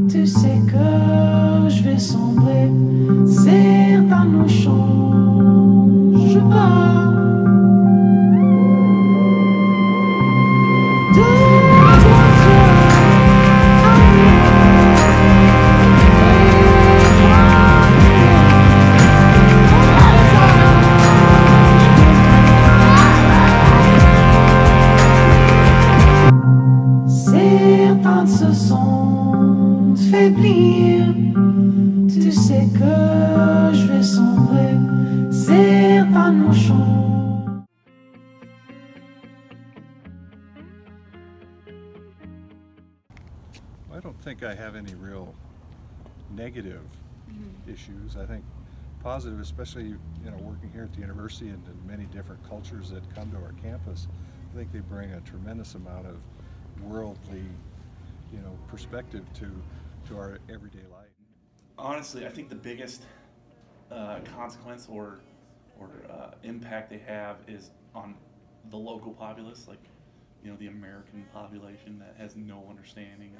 Tu sais que je vais sombrer, certains ne changent pas. De certains se sont faiblir. Tu sais que je vais sombrer, certains nous chantent. I don't think I have any real negative issues. I think positive, especially working here at the university and in many different cultures that come to our campus. I think they bring a tremendous amount of worldly, perspective to our everyday life. Honestly, I think the biggest consequence or impact they have is on the local populace, like the American population that has no understanding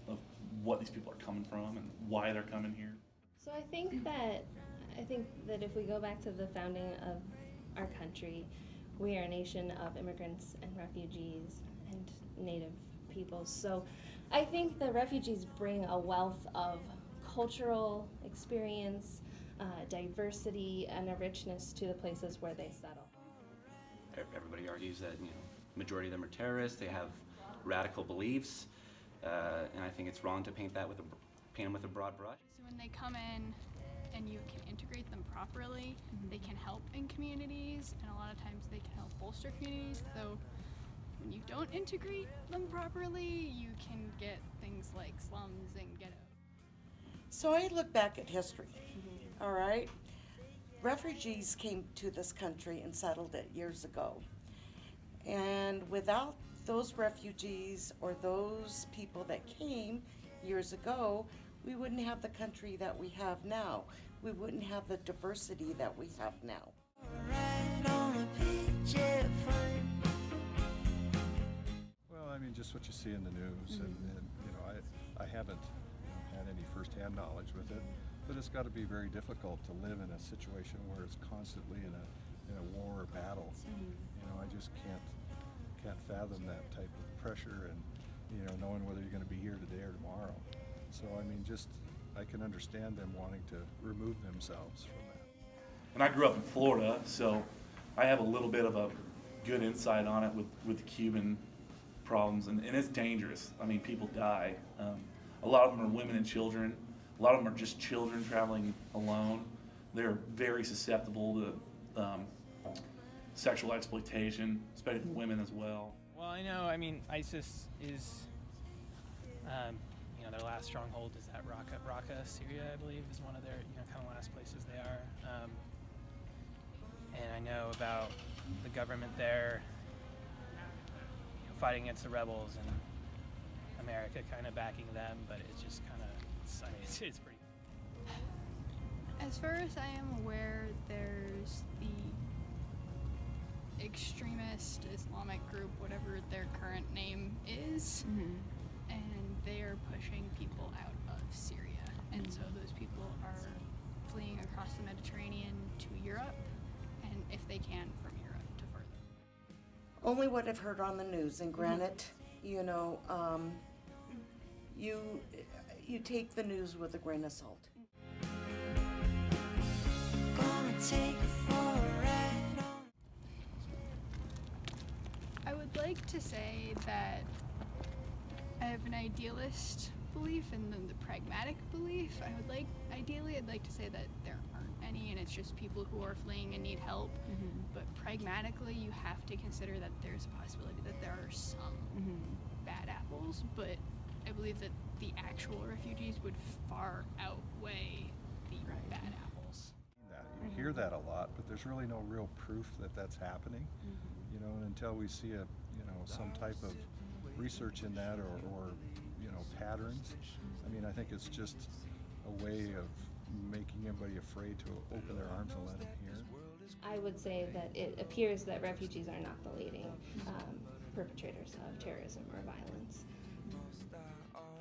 of what these people are coming from and why they're coming here. So I think that if we go back to the founding of our country, we are a nation of immigrants and refugees and Native peoples. So I think the refugees bring a wealth of cultural experience, diversity, and a richness to the places where they settle. Everybody argues that majority of them are terrorists. They have radical beliefs, and I think it's wrong to paint them with a broad brush. So when they come in and you can integrate them properly, they can help in communities, and a lot of times they can help bolster communities. Though when you don't integrate them properly, you can get things like slums and ghettos. So I look back at history, all right? Refugees came to this country and settled it years ago. And without those refugees or those people that came years ago, we wouldn't have the country that we have now. We wouldn't have the diversity that we have now. Well, I mean, just what you see in the news, and I haven't had any firsthand knowledge with it, but it's got to be very difficult to live in a situation where it's constantly in a war or battle. I just can't fathom that type of pressure, and knowing whether you're going to be here today or tomorrow. So I mean, I can understand them wanting to remove themselves from that. And I grew up in Florida, so I have a little bit of a good insight on it with the Cuban problems, and it's dangerous. I mean, people die. A lot of them are women and children. A lot of them are just children traveling alone. They're very susceptible to sexual exploitation, especially women as well. Well, ISIS is, their last stronghold is at Raqqa, Syria, I believe, is one of their, kind of last places they are. And I know about the government there fighting against the rebels and America kind of backing them, but it's just kind of, it's pretty. As far as I am aware, there's the extremist Islamic group, whatever their current name is, and they are pushing people out of Syria. And so those people are fleeing across the Mediterranean to Europe, and if they can, from Europe to further. Only what I've heard on the news, and granted, you take the news with a grain of salt. I would like to say that I have an idealist belief and then the pragmatic belief. Ideally, I'd like to say that there aren't any, and it's just people who are fleeing and need help. But pragmatically, you have to consider that there's a possibility that there are some bad apples, but I believe that the actual refugees would far outweigh the bad apples. You hear that a lot, but there's really no real proof that that's happening. And until we see some type of research in that or patterns, I think it's just a way of making everybody afraid to open their arms and let them hear. I would say that it appears that refugees are not the leading perpetrators of terrorism or violence.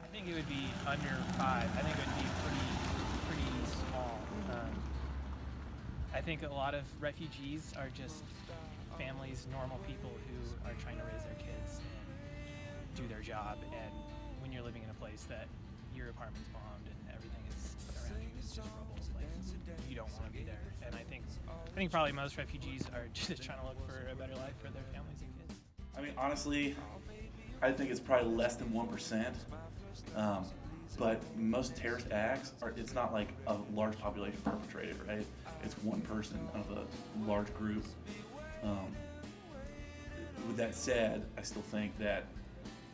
I think it would be under 5. I think it would be pretty small. I think a lot of refugees are just families, normal people who are trying to raise their kids and do their job. And when you're living in a place that your apartment's bombed and everything is around you is just rubble, like you don't want to be there. And I think probably most refugees are just trying to look for a better life for their families and kids. I mean, honestly, I think it's probably less than 1%. But most terrorist acts it's not like a large population perpetrated, right? It's one person of a large group. With that said, I still think that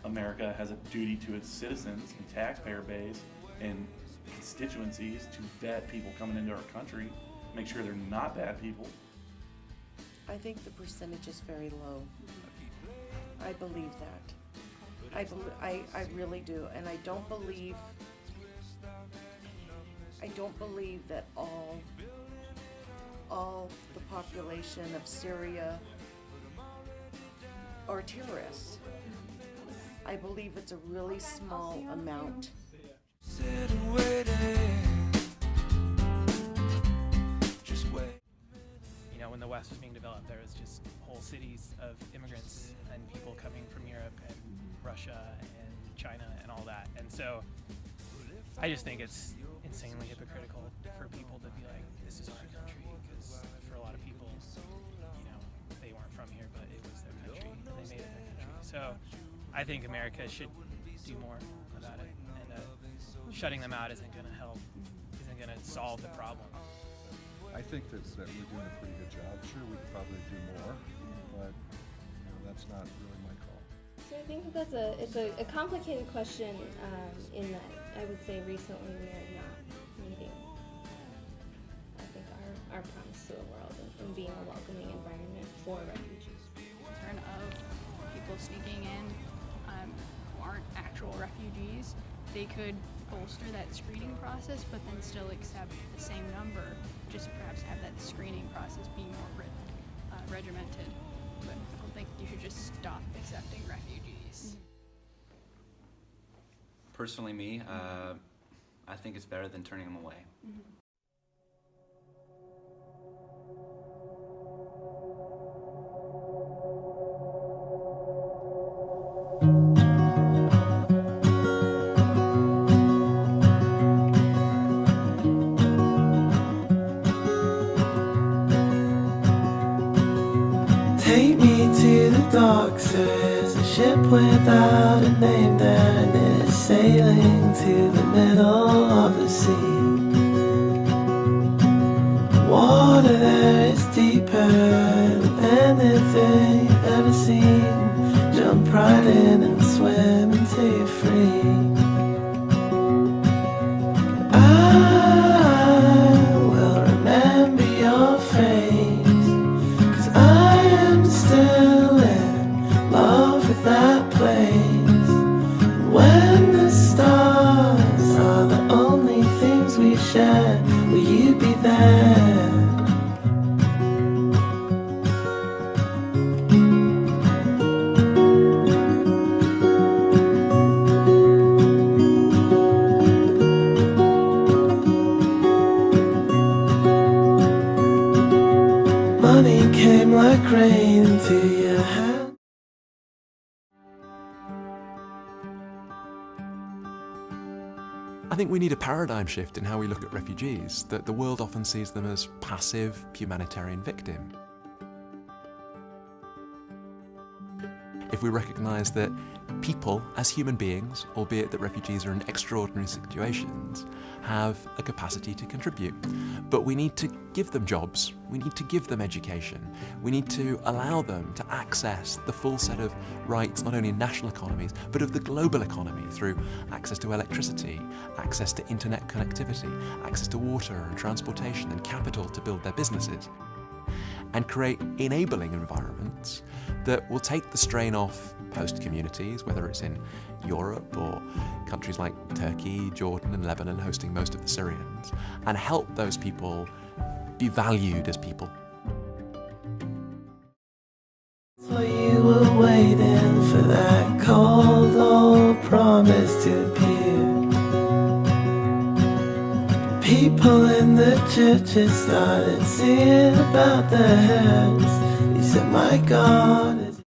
America has a duty to its citizens and taxpayer base and constituencies to vet people coming into our country, make sure they're not bad people. I think the percentage is very low. I believe that. I really do, and I don't believe that all the population of Syria are terrorists. I believe it's a really small amount. You know, when the West was being developed, there was just whole cities of immigrants and people coming from Europe and Russia and China and all that. And so I just think it's insanely hypocritical for people to be like, this is our country, because for a lot of people, you know, they weren't from here, but it was their country. They made it their country. So I think America should do more about it, and shutting them out isn't going to help, isn't going to solve the problem. I think that we're doing a pretty good job. Sure, we could probably do more, but that's not really my call. So I think that it's a complicated question in that I would say recently we are not meeting, I think, our promise to the world and being a welcoming environment for refugees. Concern of people sneaking in who aren't actual refugees, they could bolster that screening process, but then still accept the same number, just perhaps have that screening process be more regimented. But I don't think you should just stop accepting refugees. Personally, me, I think it's better than turning them away. Take me to the docks, there's a ship without a name there, and it's sailing to the middle of the sea. Water there is deeper than anything you've ever seen. Jump right in and swim until you're free. I will remember your face, 'cause I am still in love with that place. When the stars are the only things we share, will you be there? Money came like rain into your hand. I think we need a paradigm shift in how we look at refugees, that the world often sees them as passive humanitarian victim. If we recognise that people, as human beings, albeit that refugees are in extraordinary situations, have a capacity to contribute. But we need to give them jobs, we need to give them education, we need to allow them to access the full set of rights, not only in national economies, but of the global economy through access to electricity, access to internet connectivity, access to water and transportation and capital to build their businesses, and create enabling environments that will take the strain off host communities, whether it's in Europe or countries like Turkey, Jordan and Lebanon hosting most of the Syrians, and help those people be valued as people. So you were waiting for that cold old promise to appear. people in the churches started singing about their heads. He said, my God.